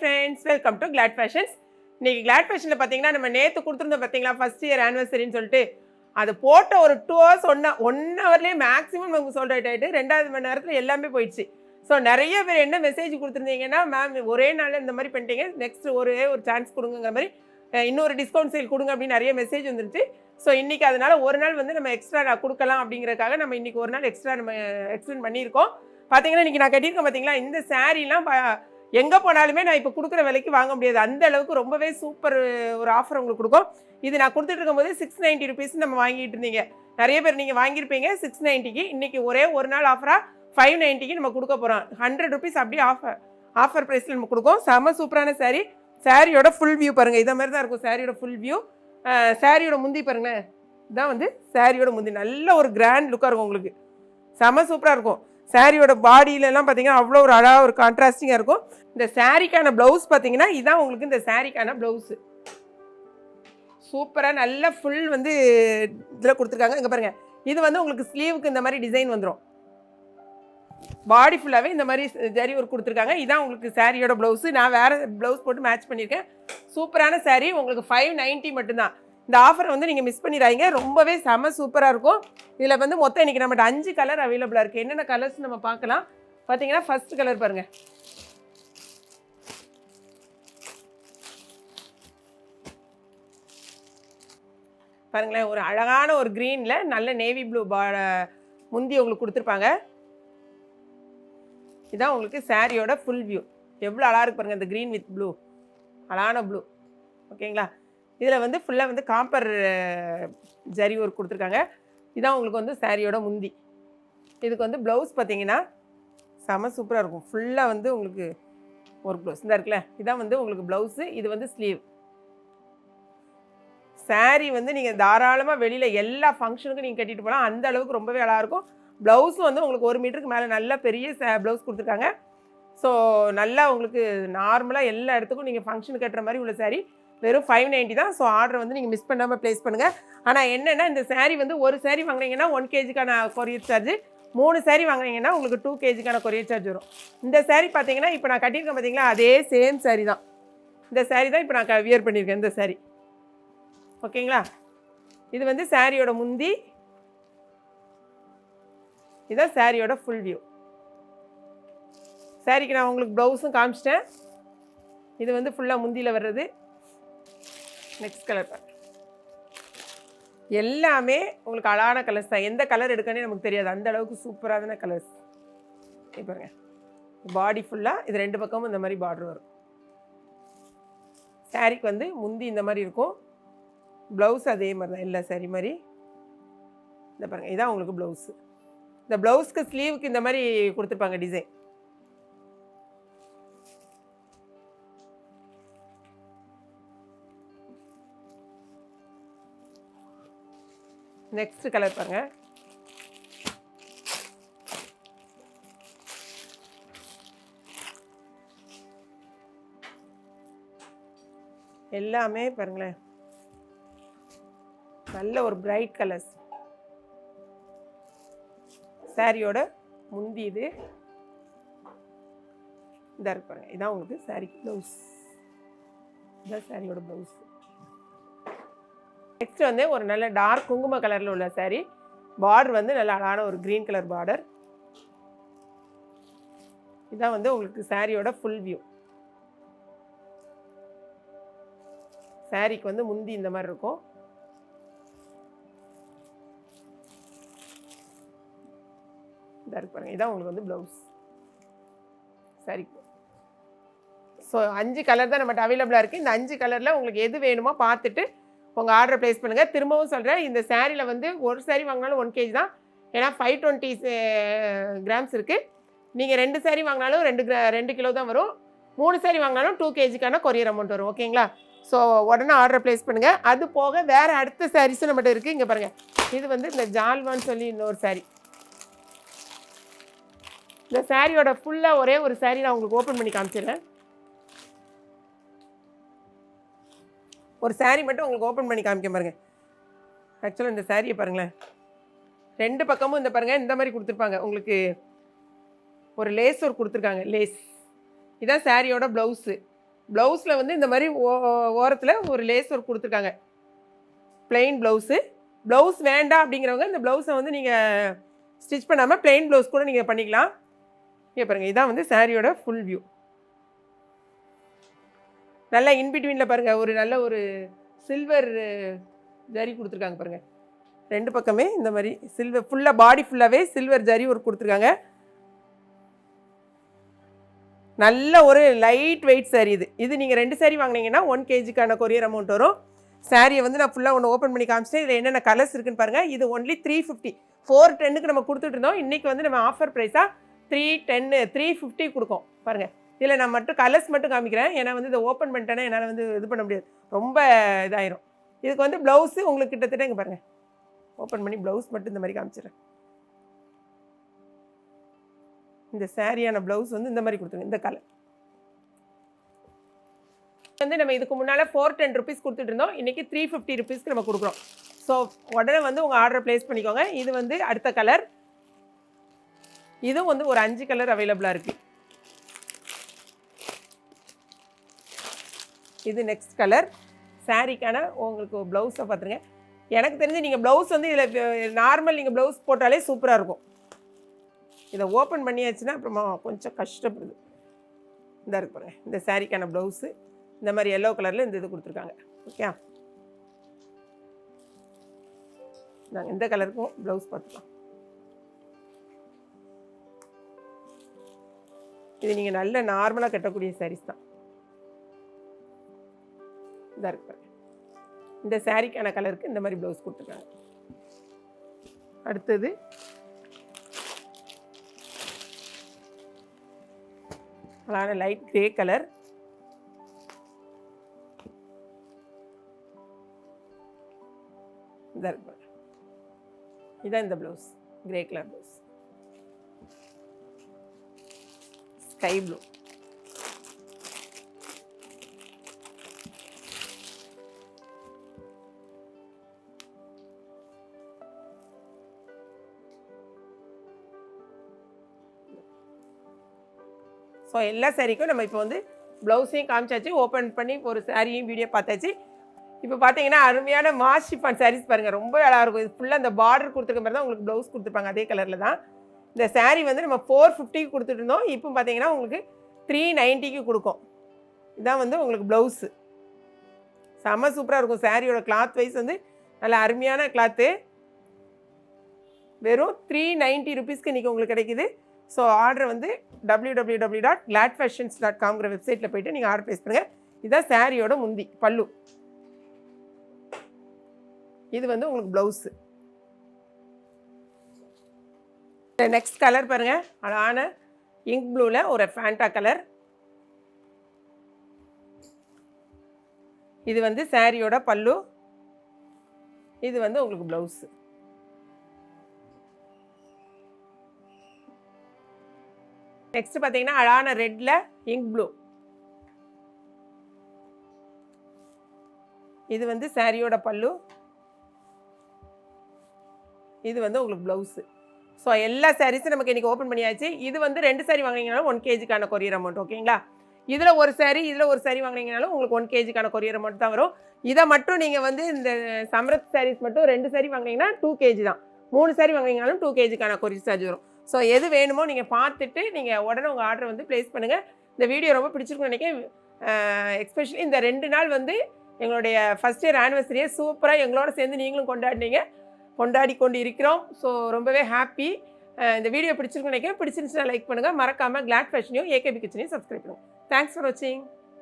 Friends, welcome to glad fashions. இன்னைக்கு glad ஃபேஷனில் பார்த்தீங்கன்னா நம்ம நேற்று கொடுத்துருந்தோம் பார்த்தீங்களா, ஃபர்ஸ்ட் இயர் ஆனிவர்சரின்னு சொல்லிட்டு அது போட்ட ஒரு 2 hours 1 ஹவர்லேயே மேக்ஸிமம் நமக்கு சோல்ட் அவுட் ஆகிட்டு 2வது மணி நேரத்தில் எல்லாமே போயிடுச்சு. ஸோ நிறைய பேர் என்ன மெசேஜ் கொடுத்துருந்தீங்கன்னா, மேம் ஒரே நாளில் இந்த மாதிரி பண்ணிட்டீங்க, நெக்ஸ்ட் ஒரு சான்ஸ் கொடுங்கிற மாதிரி இன்னொரு டிஸ்கவுண்ட் சேல் கொடுங்க அப்படின்னு நிறைய மெசேஜ் வந்துருச்சு. ஸோ இன்றைக்கி அதனால் ஒரு நாள் வந்து நம்ம எக்ஸ்ட்ரா கொடுக்கலாம் அப்படிங்கிறதுக்காக நம்ம இன்றைக்கி ஒரு நாள் எக்ஸ்ட்ரா நம்ம எக்ஸ்டெண்ட் பண்ணியிருக்கோம். பார்த்தீங்கன்னா இன்றைக்கி நான் கட்டியிருக்கேன் பார்த்தீங்களா, இந்த சாரீலாம் எங்கே போனாலுமே நான் இப்போ கொடுக்குற விலைக்கு வாங்க முடியாது, அந்த அளவுக்கு ரொம்பவே சூப்பர் ஒரு ஆஃபர் உங்களுக்கு கொடுக்கும். இது நான் கொடுத்துட்டு இருக்கும்போது 690 rupees நம்ம வாங்கிட்டு இருந்தீங்க. நிறைய பேர் நீங்கள் வாங்கியிருப்பீங்க 690க்கு. இன்றைக்கி ஒரே ஒரு நாள் ஆஃபராக 590க்கு நம்ம கொடுக்க போகிறோம். 100 rupees அப்படியே ஆஃபர் ப்ரைஸில் நம்ம கொடுக்கும். செம்ம சூப்பரான சாரீ. சாரியோட ஃபுல் வியூ பாருங்கள், இதை மாதிரி தான் இருக்கும் சாரியோட ஃபுல் வியூ. சாரியோட முந்தி பாருங்களேன், இதான் வந்து சாரியோட முந்தி. நல்ல ஒரு கிராண்ட் லுக்காக இருக்கும் உங்களுக்கு, செம்ம சூப்பராக இருக்கும். சாரியோட பாடியிலலாம் பார்த்தீங்கன்னா அவ்வளோ ஒரு அழகாக ஒரு கான்ட்ராஸ்டிங்காக இருக்கும். இந்த சாரிக்கான ப்ளவுஸ் பார்த்தீங்கன்னா இதுதான் உங்களுக்கு இந்த சாரிக்கான ப்ளவுஸு. சூப்பராக நல்ல ஃபுல் வந்து இதில் கொடுத்துருக்காங்க. இங்கே பாருங்கள், இது வந்து உங்களுக்கு ஸ்லீவுக்கு இந்த மாதிரி டிசைன் வந்துடும். பாடி ஃபுல்லாகவே இந்த மாதிரி ஜரி ஒர்க் கொடுத்துருக்காங்க. இதான் உங்களுக்கு சாரியோட ப்ளவுஸு. நான் வேறு ப்ளவுஸ் போட்டு மேட்ச் பண்ணியிருக்கேன். சூப்பரான சாரீ. உங்களுக்கு 590 மட்டும்தான். இந்த ஆஃபரை வந்து நீங்கள் மிஸ் பண்ணிடாதீங்க, ரொம்பவே செம சூப்பராக இருக்கும். இதில் வந்து மொத்தம் இன்றைக்கி நம்மகிட்ட 5 கலர் அவைலபிளாக இருக்குது. என்னென்ன கலர்ஸ் நம்ம பார்க்கலாம். பார்த்தீங்கன்னா ஃபர்ஸ்ட் கலர் பாருங்கள், பாருங்களேன், ஒரு அழகான ஒரு க்ரீனில் நல்ல நேவி ப்ளூ முந்தி உங்களுக்கு கொடுத்துருப்பாங்க. இதான் உங்களுக்கு சாரியோட ஃபுல் வியூ. எவ்வளோ அழகாக இருக்கு பாருங்கள், இந்த க்ரீன் வித் ப்ளூ, அழகான ப்ளூ. ஓகேங்களா. இதில் வந்து ஃபுல்லாக வந்து காப்பர் ஜரி ஒர்க் கொடுத்துருக்காங்க. இதான் உங்களுக்கு வந்து சாரியோட முந்தி. இதுக்கு வந்து ப்ளவுஸ் பார்த்தீங்கன்னா செம சூப்பராக இருக்கும். ஃபுல்லாக வந்து உங்களுக்கு ஒரு ப்ளவுஸ் இந்த இருக்குல்ல, இதான் வந்து உங்களுக்கு ப்ளவுஸு. இது வந்து ஸ்லீவ். சாரீ வந்து நீங்கள் தாராளமாக வெளியில் எல்லா ஃபங்க்ஷனுக்கும் நீங்கள் கட்டிட்டு போகலாம், அந்த அளவுக்கு ரொம்பவே அழகாக இருக்கும். ப்ளவுஸும் வந்து உங்களுக்கு 1 மீட்டருக்கு மேலே நல்ல பெரிய ப்ளவுஸ் கொடுத்துருக்காங்க. ஸோ நல்லா உங்களுக்கு நார்மலாக எல்லா இடத்துக்கும் நீங்கள் ஃபங்க்ஷனுக்கு கட்டுற மாதிரி உள்ள சாரீ வெறும் 590 தான். ஸோ ஆர்டர் வந்து நீங்கள் மிஸ் பண்ணாமல் ப்ளேஸ் பண்ணுங்கள். ஆனால் என்னென்னா இந்த சாரீ வந்து ஒரு சாரீ வாங்கினீங்கன்னா 1 kgக்கான கொரியர் சார்ஜ், 3 சாரீ வாங்கினீங்கன்னா உங்களுக்கு 2 kgக்கான கொரியர் சார்ஜ் வரும். இந்த சாரீ பார்த்தீங்கன்னா இப்போ நான் கட்டியிருக்கேன் பார்த்தீங்களா, அதே சேம் சாரீ தான். இந்த சாரீ தான் இப்போ நான் வியர் பண்ணியிருக்கேன், இந்த சாரீ. ஓகேங்களா. இது வந்து சாரியோட முந்தி, இதான் சாரியோட ஃபுல் வியூ. சாரிக்கு நான் உங்களுக்கு ப்ளவுஸும் காமிச்சிட்டேன். இது வந்து ஃபுல்லாக முந்தியில் வர்றது. நெக்ஸ்ட் கலர் பாருங்க, எல்லாமே உங்களுக்கு அழகான கலர்ஸ் தான். எந்த கலர் எடுக்கனே நமக்கு தெரியாது, அந்த அளவுக்கு சூப்பரான கலர்ஸ். பாருங்க, பாடி ஃபுல்லாக இது 2 பக்கமும் இந்த மாதிரி பார்டர் வரும். சாரிக்கு வந்து முந்தி இந்த மாதிரி இருக்கும், ப்ளவுஸ் அதே மாதிரி தான் எல்லா சாரீ மாதிரி. இந்த பாருங்கள், இதான் உங்களுக்கு ப்ளவுஸு. இந்த ப்ளவுஸ்க்கு ஸ்லீவுக்கு இந்த மாதிரி கொடுத்துருப்பாங்க டிசைன். நெக்ஸ்ட் கலர் பாருங்க, எல்லாமே பாருங்களேன் நல்ல ஒரு பிரைட் கலர்ஸ். சாரியோட முந்தி இது இதாக இருக்கு பாருங்க, இதான் உங்களுக்கு சாரி ப்ளவுஸ். இதான் சாரியோட ப்ளவுஸ். நெக்ஸ்ட் வந்து ஒரு நல்ல டார்க் குங்கும கலரில் உள்ள சாரீ. பார்டர் வந்து நல்ல அழகான ஒரு க்ரீன் கலர் பார்டர். இதான் வந்து உங்களுக்கு சாரியோட ஃபுல் வியூ. சாரிக்கு வந்து முந்தி இந்த மாதிரி இருக்கும். இதாக இருக்கு பாருங்க, இதான் உங்களுக்கு வந்து ப்ளவுஸ் சாரிக்கு. ஸோ 5 கலர் தான் நம்மகிட்ட அவைலபிளாக இருக்குது. இந்த 5 கலரில் உங்களுக்கு எது வேணுமோ பார்த்துட்டு உங்கள் ஆர்டர் ப்ளேஸ் பண்ணுங்கள். திரும்பவும் சொல்கிறேன், இந்த சாரியில் வந்து ஒரு சாரீ வாங்கினாலும் 1 kg தான், ஏன்னா 520 grams இருக்குது. நீங்கள் 2 சாரீ வாங்கினாலும் 2 கிலோ தான் வரும். 3 சாரீ வாங்கினாலும் 2 kgக்கான கொரியர் அமௌண்ட் வரும். ஓகேங்களா. ஸோ உடனே ஆர்டர் ப்ளேஸ் பண்ணுங்கள். அது போக வேறு அடுத்த சாரீஸும் நம்மகிட்ட இருக்குது. இங்கே பாருங்கள், இது வந்து இந்த ஜால்வான்னு சொல்லி இன்னொரு சாரீ. இந்த சாரியோட ஃபுல்லாக ஒரே ஒரு சாரீ நான் உங்களுக்கு ஓப்பன் பண்ணி காமிச்சிடுறேன். ஒரு சாரீ மட்டும் உங்களுக்கு ஓப்பன் பண்ணி காமிக்க பாருங்கள். ஆக்சுவலாக இந்த சாரியை பாருங்களேன், 2 பக்கமும் இந்த பாருங்கள் இந்த மாதிரி கொடுத்துருப்பாங்க. உங்களுக்கு ஒரு லேஸ் ஒர்க் கொடுத்துருக்காங்க, லேஸ். இதான் சாரியோட ப்ளவுஸு. ப்ளவுஸில் வந்து இந்த மாதிரி ஓரத்தில் ஒரு லேஸ் ஒர்க் கொடுத்துருக்காங்க. Plain blouse. ப்ளவுஸ் வேண்டாம் அப்படிங்கிறவங்க இந்த ப்ளவுஸை வந்து நீங்கள் ஸ்டிச் பண்ணாமல் பிளெயின் ப்ளவுஸ் கூட நீங்கள் பண்ணிக்கலாம். இங்கே பாருங்கள், இதான் வந்து சாரியோட ஃபுல் வியூ. நல்லா இன்பிட்வீனில் பாருங்கள் ஒரு நல்ல ஒரு சில்வர் ஜரி கொடுத்துருக்காங்க பாருங்கள். 2 பக்கமே இந்த மாதிரி சில்வர் ஃபுல்லாக பாடி ஃபுல்லாகவே சில்வர் ஜரி ஒர்க் கொடுத்துருக்காங்க. நல்ல ஒரு லைட் வெயிட் சாரீ இது நீங்கள் 2 சாரீ வாங்கினீங்கன்னா 1 kgக்கான கொரியர் அமௌண்ட் வரும். சாரியை வந்து நான் ஃபுல்லாக ஒன்று ஓப்பன் பண்ணி காமிச்சிட்டேன். இதில் என்னென்ன கலர்ஸ் இருக்குன்னு பாருங்கள். இது ஒன்லி 350, 410க்கு நம்ம கொடுத்துட்டு இருந்தோம். இன்றைக்கி வந்து நம்ம ஆஃபர் ப்ரைஸாக 310, 350 கொடுக்கும். பாருங்கள், இதில் நான் மட்டும் கலர்ஸ் மட்டும் காமிக்கிறேன். ஏன்னா வந்து இதை ஓப்பன் பண்ணிட்டேன்னா என்னால் வந்து இது பண்ண முடியாது, ரொம்ப இதாயிரும். இதுக்கு வந்து ப்ளவுஸு உங்களுக்கு கிட்டத்தட்ட இங்கே பாருங்கள், ஓப்பன் பண்ணி ப்ளவுஸ் மட்டும் இந்த மாதிரி காமிச்சிடுறேன். இந்த சாரியான ப்ளவுஸ் வந்து இந்த மாதிரி கொடுத்துருங்க. இந்த கலர் வந்து நம்ம இதுக்கு முன்னால் 410 ருபீஸ் கொடுத்துட்டு இருந்தோம். இன்றைக்கி 350 ருபீஸ்க்கு நம்ம கொடுக்குறோம். ஸோ உடனே வந்து உங்கள் ஆர்டர் ப்ளேஸ் பண்ணிக்கோங்க. இது வந்து அடுத்த கலர். இதுவும் வந்து ஒரு 5 கலர் அவைலபிளாக இருக்குது. இது நெக்ஸ்ட் கலர். சாரிக்கான உங்களுக்கு ப்ளவுஸை பார்த்துருங்க. எனக்கு தெரிஞ்சு நீங்கள் ப்ளவுஸ் வந்து இதில் நார்மல் நீங்கள் ப்ளவுஸ் போட்டாலே சூப்பராக இருக்கும். இதை ஓப்பன் பண்ணியாச்சுன்னா அப்புறமா கொஞ்சம் கஷ்டப்படுது. இந்த இருக்கு பாருங்க, இந்த சாரிக்கான ப்ளவுஸு இந்த மாதிரி எல்லோ கலரில் இந்த இது கொடுத்துருக்காங்க. ஓகே, நாங்கள் இந்த கலருக்கும் ப்ளவுஸ் பார்த்துக்கலாம். இது நீங்கள் நல்ல நார்மலாக கட்டக்கூடிய சாரீஸ் தான். இதாக இருக்கு பாருங்க, இந்த சாரிக்கான கலருக்கு இந்த மாதிரி ப்ளவுஸ் கொடுத்துருக்காங்க. அடுத்தது அழகான லைட் கிரே கலர். இதாக இருக்கு, இதான் இந்த blouse, grey colour blouse. Sky blue. So எல்லா சாரிக்கும் நம்ம இப்போ வந்து ப்ளவுஸையும் காமிச்சாச்சு, ஓப்பன் பண்ணி ஒரு சாரியும் வீடியோ பார்த்தாச்சு. இப்போ பார்த்தீங்கன்னா அருமையான மாஸ் ஷிஃபான் சாரீஸ் பாருங்கள், ரொம்ப அழகாக இருக்கும். இது ஃபுல்லாக அந்த பார்டர் கொடுத்துருக்க மாதிரி தான் உங்களுக்கு ப்ளவுஸ் கொடுத்துருப்பாங்க, அதே கலரில் தான். இந்த சாரீ வந்து நம்ம 450க்கு கொடுத்துட்டு இருந்தோம். இப்போ பார்த்தீங்கன்னா உங்களுக்கு 390க்கு கொடுக்கும். இதான் வந்து உங்களுக்கு ப்ளவுஸு. செம்ம சூப்பராக இருக்கும். சாரியோட கிளாத் வைஸ் வந்து நல்ல அருமையான கிளாத்து. வெறும் 390 ருபீஸ்க்கு இன்றைக்கி உங்களுக்கு கிடைக்கிது. ஸோ ஆர்டர் வந்து www.gladfashions.com வெப்சைட்டில் போய்ட்டு நீங்கள் ஆர்டர் ப்ளேஸ் பண்ணுங்கள். இதுதான் சாரியோட முந்தி பல்லு. இது வந்து உங்களுக்கு ப்ளவுஸு. நெக்ஸ்ட் கலர் பாருங்கள், அழகான இங்க் ப்ளூவில் ஒரு ஃபேண்டா கலர். இது வந்து சாரியோட பல்லு. இது வந்து உங்களுக்கு ப்ளவுஸு. நெக்ஸ்ட் பார்த்தீங்கன்னா அழகான ரெட்டில் இங்க் ப்ளூ. இது வந்து சாரியோட பல்லு. இது வந்து உங்களுக்கு ப்ளவுஸு. ஸோ எல்லா சாரீஸும் நமக்கு இன்றைக்கி ஓப்பன் பண்ணியாச்சு. இது வந்து 2 சாரீ வாங்கினீங்கனாலும் 1 kgக்கான கொரியர் அமௌண்ட். ஓகேங்களா, இதில் ஒரு சாரீ இதில் ஒரு சாரீ வாங்கினீங்கனாலும் உங்களுக்கு 1 kgக்கான கொரியர் அமௌண்ட் தான் வரும். இதை மட்டும் நீங்கள் வந்து இந்த சம்ரத் சாரீஸ் மட்டும் 2 சாரீ வாங்கினீங்கன்னா 2 kg தான். 3 சாரீ வாங்கினீங்கனாலும் 2 kgக்கான கொரியர் சார்ஜ் வரும். ஸோ எது வேணுமோ நீங்கள் பார்த்துட்டு நீங்கள் உடனே உங்கள் ஆர்டர் வந்து ப்ளேஸ் பண்ணுங்கள். இந்த வீடியோ ரொம்ப பிடிச்சிருக்குன்னு நினைக்கிறேன். எஸ்பெஷலி இந்த 2 நாள் வந்து எங்களுடைய ஃபஸ்ட் இயர் ஆனிவர்சரியை சூப்பராக எங்களோட சேர்ந்து நீங்களும் கொண்டாடி கொண்டு இருக்கிறோம். ஸோ ரொம்பவே ஹாப்பி. இந்த வீடியோ பிடிச்சிருக்குன்னு நினைக்கிறேன். பிடிச்சிருந்துச்சுன்னா லைக் பண்ணுங்கள். மறக்காமல் கிளாட் ஃபேஷனையும் ஏகேபி கிச்சனையும் சப்ஸ்கிரைப் பண்ணுங்கள். தேங்க்ஸ் ஃபார் வாட்சிங்.